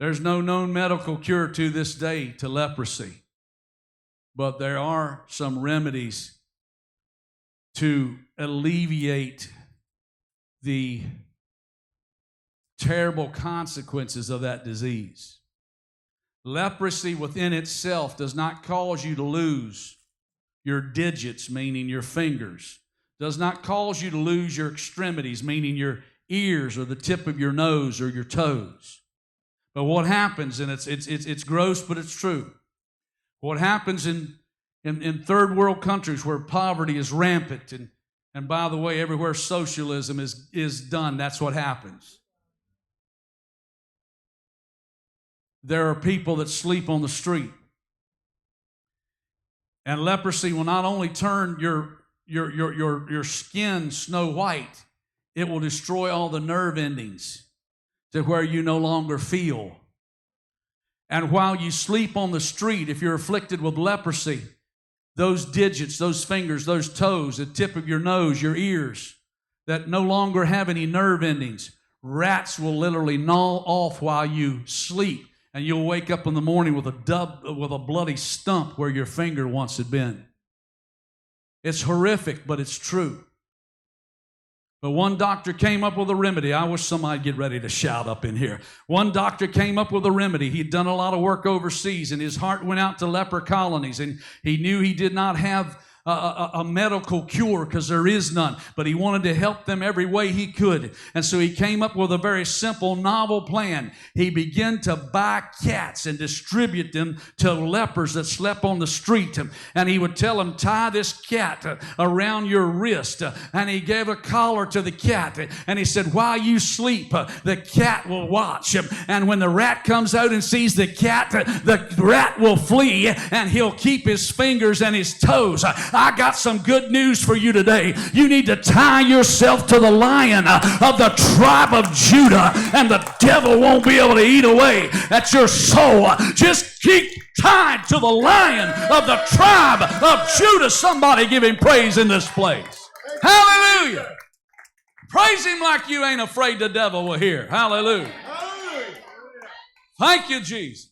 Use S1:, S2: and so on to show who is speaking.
S1: There's no known medical cure to this day to leprosy, but there are some remedies to alleviate the terrible consequences of that disease. Leprosy within itself does not cause you to lose your digits, meaning your fingers. Does not cause you to lose your extremities, meaning your ears or the tip of your nose or your toes. But what happens, and it's gross, but it's true. What happens in third world countries where poverty is rampant, and by the way, everywhere socialism is done, that's what happens. There are people that sleep on the street. And leprosy will not only turn your skin snow white, it will destroy all the nerve endings to where you no longer feel. And while you sleep on the street, if you're afflicted with leprosy, those digits, those fingers, those toes, the tip of your nose, your ears, that no longer have any nerve endings, rats will literally gnaw off while you sleep. And you'll wake up in the morning with a bloody stump where your finger once had been. It's horrific, but it's true. But one doctor came up with a remedy. I wish somebody'd get ready to shout up in here. One doctor came up with a remedy. He'd done a lot of work overseas, and his heart went out to leper colonies, and he knew he did not have a medical cure because there is none, but he wanted to help them every way he could. And so he came up with a very simple, novel plan. He began to buy cats and distribute them to lepers that slept on the street. And he would tell them, tie this cat around your wrist. And he gave a collar to the cat. And he said, while you sleep, the cat will watch. And when the rat comes out and sees the cat, the rat will flee, and he'll keep his fingers and his toes. I got some good news for you today. You need to tie yourself to the lion of the tribe of Judah, and the devil won't be able to eat away at your soul. Just keep tied to the lion of the tribe of Judah. Somebody give him praise in this place. Hallelujah. Praise him like you ain't afraid the devil will hear. Hallelujah. Thank you, Jesus.